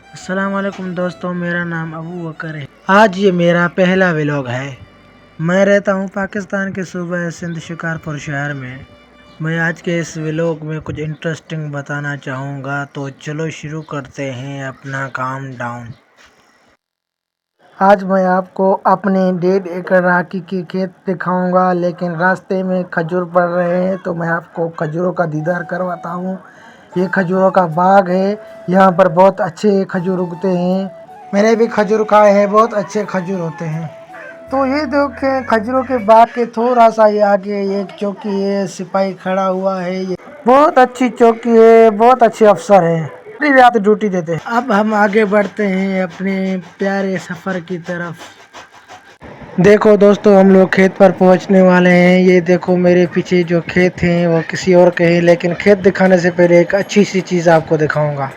अस्सलाम वालेकुम दोस्तों, मेरा नाम अबू बकर है। आज ये मेरा पहला व्लॉग है। मैं रहता हूँ पाकिस्तान के सूबे सिंध शिकारपुर शहर में। मैं आज के इस व्लॉग में कुछ इंटरेस्टिंग बताना चाहूँगा, तो चलो शुरू करते हैं अपना काम डाउन। आज मैं आपको अपने 1.5 एकड़ राखी के खेत दिखाऊंगा, लेकिन रास्ते में खजूर पड़ रहे हैं तो मैं आपको खजूरों का दीदार करवाता हूँ। ये खजूरों का बाग है, यहाँ पर बहुत अच्छे खजूर उगते हैं। मैंने भी खजूर खाए हैं, बहुत अच्छे खजूर होते हैं। तो ये देखें, खजूरों के बाग के थोड़ा सा ही आगे एक चौकी है, सिपाही खड़ा हुआ है। ये बहुत अच्छी चौकी है, बहुत अच्छे अफसर हैं, पूरी रात ड्यूटी देते हैं। अब हम आगे बढ़ते हैं अपने प्यारे सफ़र की तरफ। देखो दोस्तों, हम लोग खेत पर पहुंचने वाले हैं। ये देखो मेरे पीछे जो खेत हैं वो किसी और के हैं, लेकिन खेत दिखाने से पहले एक अच्छी सी चीज़ आपको दिखाऊंगा।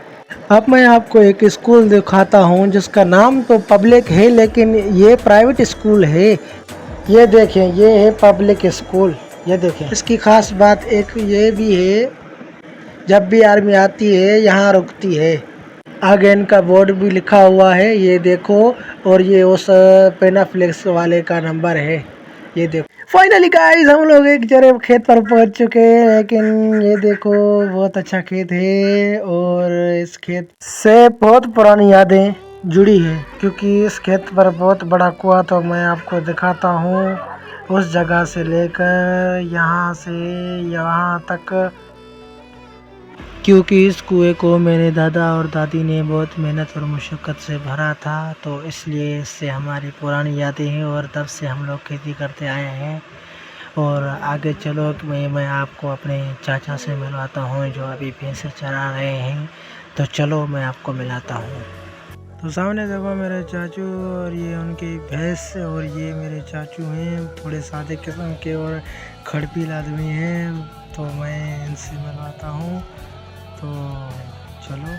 अब मैं आपको एक स्कूल दिखाता हूं जिसका नाम तो पब्लिक है, लेकिन ये प्राइवेट स्कूल है। ये देखें, ये है पब्लिक स्कूल। ये देखें, इसकी खास बात एक ये भी है, जब भी आर्मी आती है यहाँ रुकती है। आगे इनका बोर्ड भी लिखा हुआ है, ये देखो। और ये उस पेनाफ्लेक्स वाले का नंबर है, ये देखो। फाइनली गाइस, हम लोग एक जगह खेत पर पहुंच चुके हैं, लेकिन ये देखो बहुत अच्छा खेत है और इस खेत से बहुत पुरानी यादें जुड़ी है, क्योंकि इस खेत पर बहुत बड़ा कुआं, तो मैं आपको दिखाता हूँ उस जगह से लेकर यहाँ से यहाँ तक, क्योंकि इस कुएं को मेरे दादा और दादी ने बहुत मेहनत और मुशक्क़त से भरा था, तो इसलिए इससे हमारी पुरानी यादें हैं और तब से हम लोग खेती करते आए हैं। और आगे चलो कि मैं आपको अपने चाचा से मिलवाता हूँ जो अभी भैंसे चरा रहे हैं, तो चलो मैं आपको मिलाता हूँ। तो सामने देखो मेरे चाचू, और ये उनकी भैंस, और ये मेरे चाचू हैं, थोड़े सादे किस्म के और खड़पील आदमी हैं, तो मैं इनसे मिलवाता हूँ। तो चलो।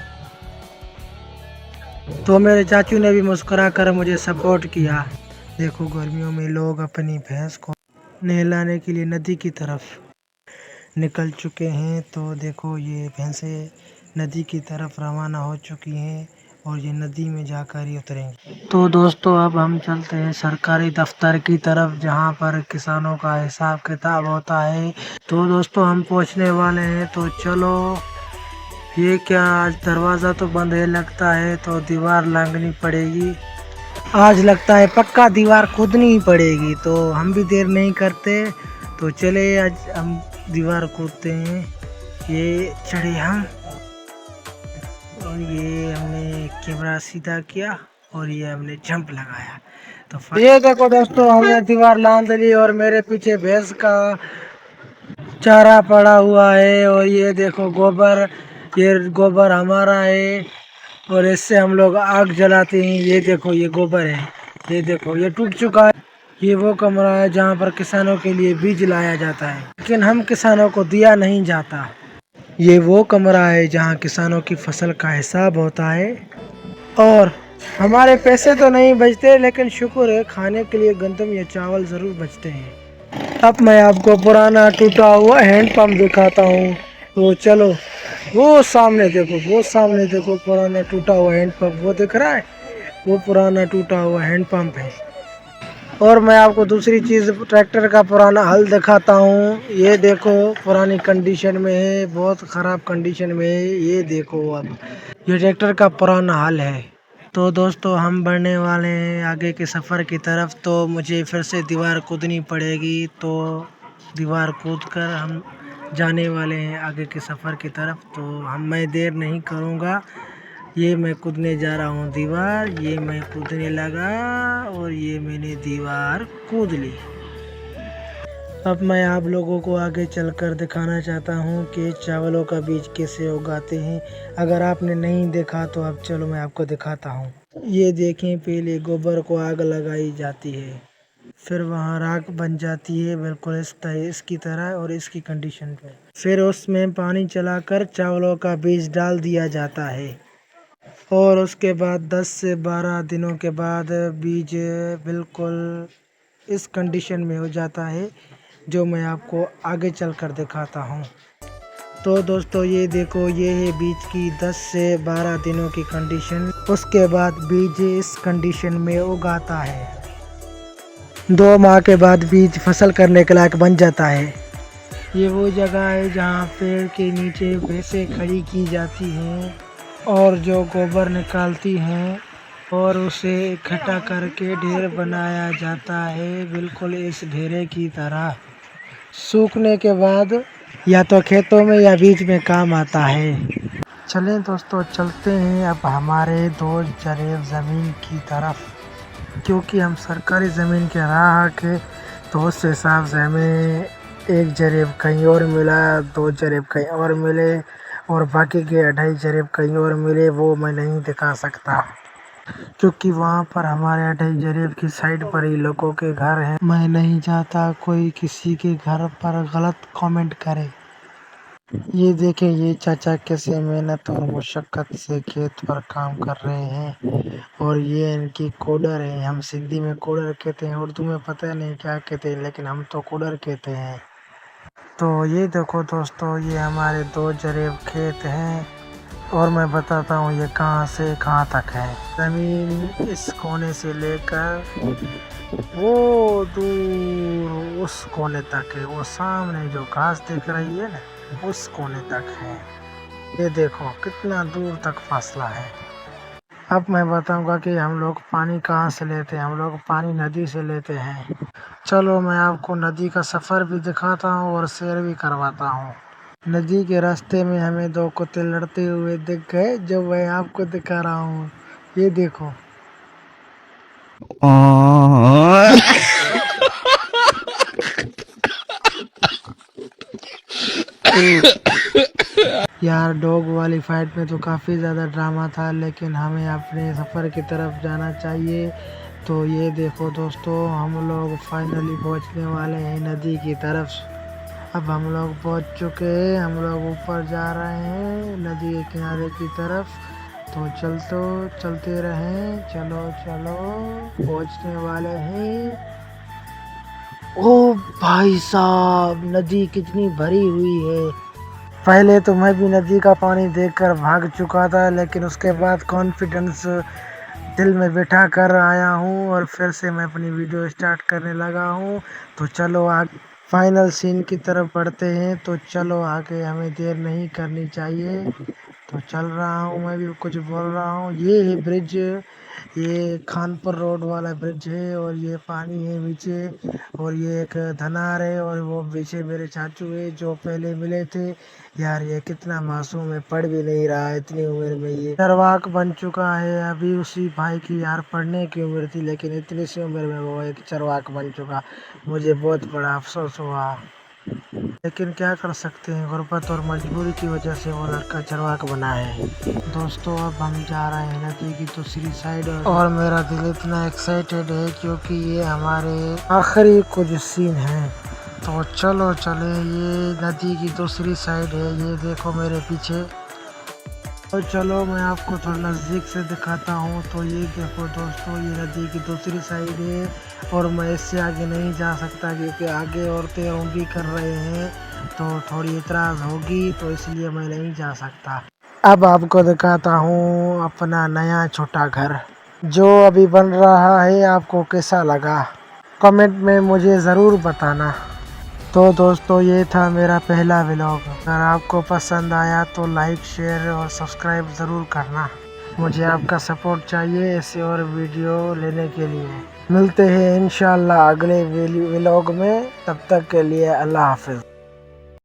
तो मेरे चाचू ने भी मुस्कुरा कर मुझे सपोर्ट किया। देखो, गर्मियों में लोग अपनी भैंस को नहलाने के लिए नदी की तरफ निकल चुके हैं। तो देखो, ये भैंसें नदी की तरफ रवाना हो चुकी हैं और ये नदी में जाकर ही उतरेंगी। तो दोस्तों, अब हम चलते हैं सरकारी दफ्तर की तरफ, जहाँ पर किसानों का हिसाब किताब होता है। तो दोस्तों, हम पहुँचने वाले हैं, तो चलो। ये क्या, आज दरवाज़ा तो बंद है लगता है, तो दीवार लांघनी पड़ेगी। आज लगता है पक्का दीवार कूदनी ही पड़ेगी, तो हम भी देर नहीं करते, तो चले आज हम दीवार कूदते हैं। ये चढ़े हम, और ये हमने कैमरा सीधा किया और ये हमने जंप लगाया। तो ये देखो दोस्तों, हमने दीवार लांघ ली और मेरे पीछे भैंस का चारा पड़ा हुआ है, और ये देखो गोबर, ये गोबर हमारा है और इससे हम लोग आग जलाते हैं। ये देखो, ये गोबर है, ये देखो ये टूट चुका है। ये वो कमरा है जहाँ पर किसानों के लिए बीज लाया जाता है, लेकिन हम किसानों को दिया नहीं जाता। ये वो कमरा है जहाँ किसानों की फसल का हिसाब होता है, और हमारे पैसे तो नहीं बचते, लेकिन शुक्र है खाने के लिए गंदम या चावल ज़रूर बचते हैं। अब मैं आपको पुराना टूटा हुआ हैंडपम्प दिखाता हूँ, तो चलो। वो सामने देखो, वो सामने देखो, पुराना टूटा हुआ हैंडपम्प, वो दिख रहा है, वो पुराना टूटा हुआ हैंडपम्प है। और मैं आपको दूसरी चीज़, ट्रैक्टर का पुराना हल दिखाता हूँ। ये देखो, पुरानी कंडीशन में है, बहुत ख़राब कंडीशन में है। ये देखो, अब ये ट्रैक्टर का पुराना हल है। तो दोस्तों, हम बढ़ने वाले हैं आगे के सफ़र की तरफ, तो मुझे फिर से दीवार कूदनी पड़ेगी, तो दीवार कूद कर हम जाने वाले हैं आगे के सफ़र की तरफ। तो मैं देर नहीं करूँगा। ये मैं कूदने जा रहा हूँ दीवार, ये मैं कूदने लगा और ये मैंने दीवार कूद ली। अब मैं आप लोगों को आगे चलकर दिखाना चाहता हूँ कि चावलों का बीज कैसे उगाते हैं। अगर आपने नहीं देखा तो अब चलो मैं आपको दिखाता हूँ। ये देखें, पहले गोबर को आग लगाई जाती है, फिर वहाँ राख बन जाती है, बिल्कुल इसकी तरह और इसकी कंडीशन पे। फिर उसमें पानी चलाकर चावलों का बीज डाल दिया जाता है, और उसके बाद 10 से 12 दिनों के बाद बीज बिल्कुल इस कंडीशन में हो जाता है, जो मैं आपको आगे चलकर दिखाता हूँ। तो दोस्तों ये देखो, ये है बीज की 10 से 12 दिनों की कंडीशन। उसके बाद बीज इस कंडीशन में उगाता है। 2 माह के बाद बीज फसल करने के लायक बन जाता है। ये वो जगह है जहाँ पेड़ के नीचे भैंसें खड़ी की जाती हैं और जो गोबर निकालती हैं और उसे इकट्ठा करके ढेर बनाया जाता है, बिल्कुल इस ढेरे की तरह। सूखने के बाद या तो खेतों में या बीज में काम आता है। चलें दोस्तों, चलते हैं अब हमारे 2 जरेब ज़मीन की तरफ, क्योंकि हम सरकारी ज़मीन के राह के तो उस हिसाब से हमें 1 जरेब कहीं और मिला, 2 जरेब कहीं और मिले और बाकी के 2.5 जरेब कहीं और मिले। वो मैं नहीं दिखा सकता क्योंकि वहाँ पर हमारे 2.5 जरेब की साइड पर ही लोगों के घर हैं। मैं नहीं चाहता कोई किसी के घर पर गलत कमेंट करे। ये देखें, ये चाचा कैसे मेहनत और मुशक्क़त से खेत पर काम कर रहे हैं और ये इनकी कोडर है। हम सिंधी में कोडर कहते हैं, उर्दू में पता नहीं क्या कहते हैं, लेकिन हम तो कोडर कहते हैं। तो ये देखो दोस्तों, ये हमारे 2 जरेब खेत हैं और मैं बताता हूँ ये कहाँ से कहाँ तक है। ज़मीन इस कोने से लेकर वो दूर उस कोने तक है। वो सामने जो घास दिख रही है ना, उस कोने तक है। ये देखो कितना दूर तक फासला है। अब मैं बताऊंगा कि हम लोग पानी कहाँ से लेते हैं। हम लोग पानी नदी से लेते हैं। चलो मैं आपको नदी का सफ़र भी दिखाता हूँ और सैर भी करवाता हूँ। नदी के रास्ते में हमें 2 कुत्ते लड़ते हुए दिख गए, जो मैं आपको दिखा रहा हूँ। ये देखो। यार डॉग वाली फाइट में तो काफ़ी ज़्यादा ड्रामा था, लेकिन हमें अपने सफ़र की तरफ जाना चाहिए। तो ये देखो दोस्तों, हम लोग फाइनली पहुंचने वाले हैं नदी की तरफ। अब हम लोग पहुंच चुके हैं। हम लोग ऊपर जा रहे हैं नदी के किनारे की तरफ। तो चलते रहें। चलो चलो, पहुंचने वाले हैं। ओ भाई साहब, नदी कितनी भरी हुई है। पहले तो मैं भी नदी का पानी देखकर भाग चुका था, लेकिन उसके बाद कॉन्फिडेंस दिल में बिठा कर आया हूँ और फिर से मैं अपनी वीडियो स्टार्ट करने लगा हूँ। तो चलो आगे फाइनल सीन की तरफ बढ़ते हैं। तो चलो आगे, हमें देर नहीं करनी चाहिए। तो चल रहा हूँ, मैं भी कुछ बोल रहा हूँ। ये है ब्रिज, ये खानपुर रोड वाला ब्रिज है और ये पानी है नीचे और ये एक धनार है और वो पीछे मेरे चाचू है जो पहले मिले थे। यार ये कितना मासूम है, पढ़ भी नहीं रहा है इतनी उम्र में। ये चरवाक बन चुका है। अभी उसी भाई की यार पढ़ने की उम्र थी, लेकिन इतनी सी उम्र में वो एक चरवाक बन चुका। मुझे बहुत बड़ा अफसोस हुआ, लेकिन क्या कर सकते हैं, गुर्बत और मजबूरी की वजह से वो लड़का चरवाक बना है। दोस्तों अब हम जा रहे हैं नदी की दूसरी साइड और मेरा दिल इतना एक्साइटेड है क्योंकि ये हमारे आखिरी कुछ सीन हैं। तो चलो चले, ये नदी की दूसरी साइड है। ये देखो मेरे पीछे। तो चलो मैं आपको थोड़ा नज़दीक से दिखाता हूँ। तो ये देखो दोस्तों, ये नदी की दूसरी साइड है और मैं इससे आगे नहीं जा सकता क्योंकि आगे औरतें भी कर रहे हैं, तो थोड़ी इतराज़ होगी, तो इसलिए मैं नहीं जा सकता। अब आपको दिखाता हूँ अपना नया छोटा घर जो अभी बन रहा है। आपको कैसा लगा कमेंट में मुझे ज़रूर बताना। तो दोस्तों ये था मेरा पहला व्लॉग। अगर आपको पसंद आया तो लाइक शेयर और सब्सक्राइब ज़रूर करना। मुझे आपका सपोर्ट चाहिए ऐसे और वीडियो लेने के लिए। मिलते हैं इंशाल्लाह अगले व्लॉग में, तब तक के लिए अल्लाह हाफ़िज़।